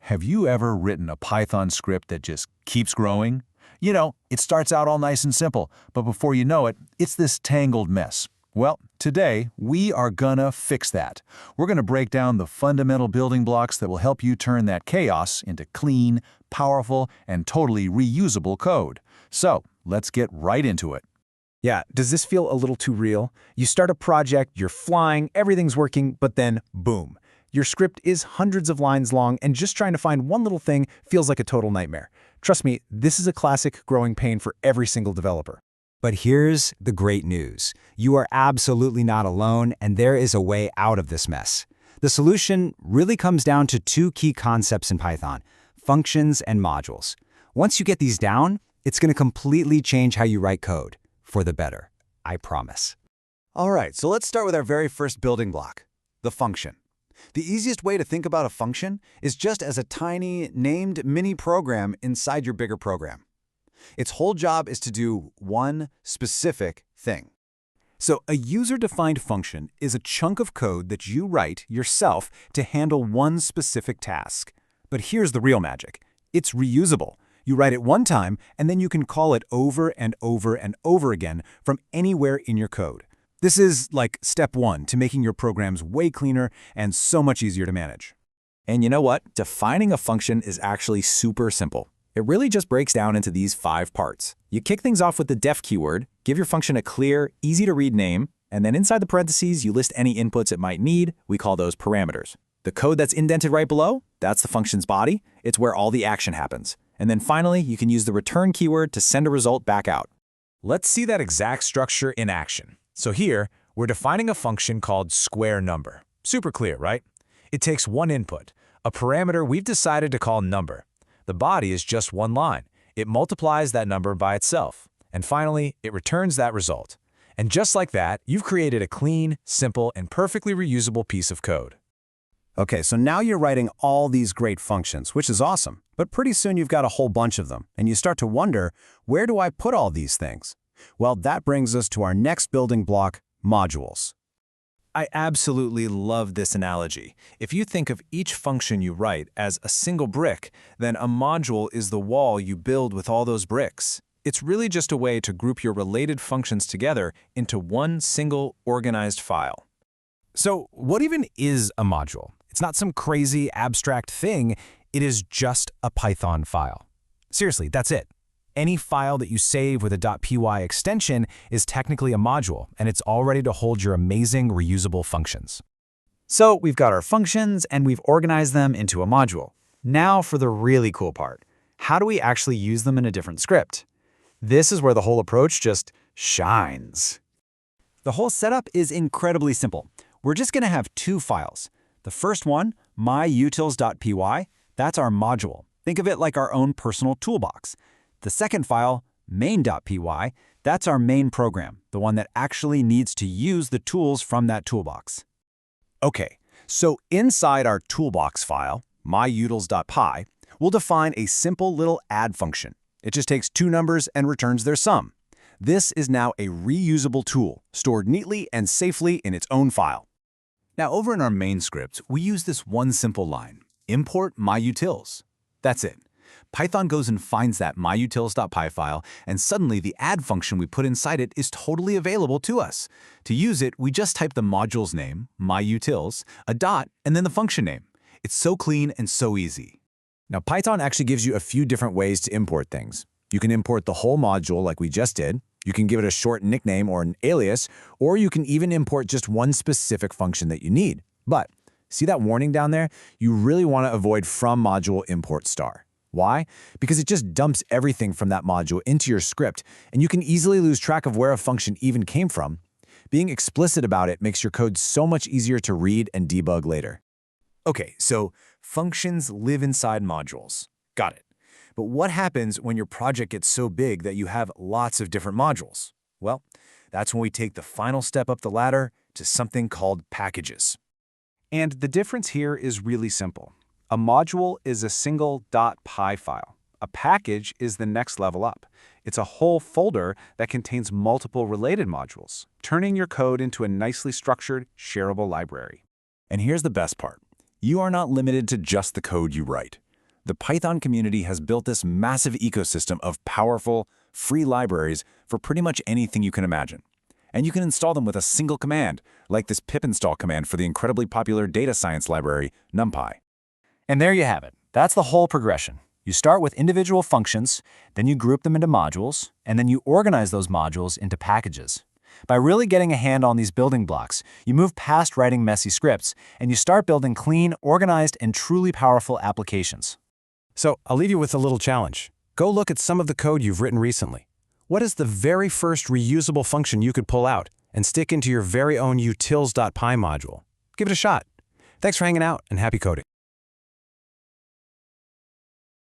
Have you ever written a Python script that just keeps growing? You know, it starts out all nice and simple, but before you know it, it's this tangled mess. Well, today, we are gonna fix that. We're gonna break down the fundamental building blocks that will help you turn that chaos into clean, powerful, and totally reusable code. So, let's get right into it. Yeah, does this feel a little too real? You start a project, you're flying, everything's working, but then, boom. Your script is hundreds of lines long, and just trying to find one little thing feels like a total nightmare. Trust me, this is a classic growing pain for every single developer. But here's the great news. You are absolutely not alone, and there is a way out of this mess. The solution really comes down to two key concepts in Python: functions and modules. Once you get these down, it's going to completely change how you write code. For the better, I promise. All right, so let's start with our very first building block, the function. The easiest way to think about a function is just as a tiny, named mini program inside your bigger program. Its whole job is to do one specific thing. So a user-defined function is a chunk of code that you write yourself to handle one specific task. But here's the real magic. It's reusable. You write it one time, and then you can call it over and over and over again from anywhere in your code. This is like step one to making your programs way cleaner and so much easier to manage. And you know what? Defining a function is actually super simple. It really just breaks down into these 5 parts. You kick things off with the def keyword, give your function a clear, easy-to-read name, and then inside the parentheses, you list any inputs it might need. We call those parameters. The code that's indented right below, that's the function's body. It's where all the action happens. And then finally, you can use the return keyword to send a result back out. Let's see that exact structure in action. So here, we're defining a function called square number. Super clear, right? It takes one input, a parameter we've decided to call number. The body is just one line. It multiplies that number by itself. And finally, it returns that result. And just like that, you've created a clean, simple, and perfectly reusable piece of code. Okay, so now you're writing all these great functions, which is awesome. But pretty soon you've got a whole bunch of them, and you start to wonder, where do I put all these things? Well, that brings us to our next building block, modules. I absolutely love this analogy. If you think of each function you write as a single brick, then a module is the wall you build with all those bricks. It's really just a way to group your related functions together into one single organized file. So what even is a module? It's not some crazy abstract thing. It is just a Python file. Seriously, that's it. Any file that you save with a .py extension is technically a module, and it's all ready to hold your amazing reusable functions. So we've got our functions, and we've organized them into a module. Now for the really cool part. How do we actually use them in a different script? This is where the whole approach just shines. The whole setup is incredibly simple. We're just going to have 2 files. The first one, myutils.py, that's our module. Think of it like our own personal toolbox. The second file, main.py, that's our main program, the one that actually needs to use the tools from that toolbox. Okay, so inside our toolbox file, myutils.py, we'll define a simple little add function. It just takes 2 numbers and returns their sum. This is now a reusable tool, stored neatly and safely in its own file. Now, over in our main script, we use this one simple line, import myutils. That's it. Python goes and finds that myutils.py file, and suddenly the add function we put inside it is totally available to us. To use it, we just type the module's name, myutils, a dot, and then the function name. It's so clean and so easy. Now, Python actually gives you a few different ways to import things. You can import the whole module like we just did. You can give it a short nickname or an alias, or you can even import just one specific function that you need. But see that warning down there? You really want to avoid from module import star. Why? Because it just dumps everything from that module into your script, and you can easily lose track of where a function even came from. Being explicit about it makes your code so much easier to read and debug later. Okay, so functions live inside modules. Got it. But what happens when your project gets so big that you have lots of different modules? Well, that's when we take the final step up the ladder to something called packages. And the difference here is really simple. A module is a single .py file. A package is the next level up. It's a whole folder that contains multiple related modules, turning your code into a nicely structured, shareable library. And here's the best part. You are not limited to just the code you write. The Python community has built this massive ecosystem of powerful, free libraries for pretty much anything you can imagine. And you can install them with a single command, like this pip install command for the incredibly popular data science library, NumPy. And there you have it. That's the whole progression. You start with individual functions, then you group them into modules, and then you organize those modules into packages. By really getting a hand on these building blocks, you move past writing messy scripts, and you start building clean, organized, and truly powerful applications. So I'll leave you with a little challenge. Go look at some of the code you've written recently. What is the very first reusable function you could pull out and stick into your very own utils.py module? Give it a shot. Thanks for hanging out, and happy coding.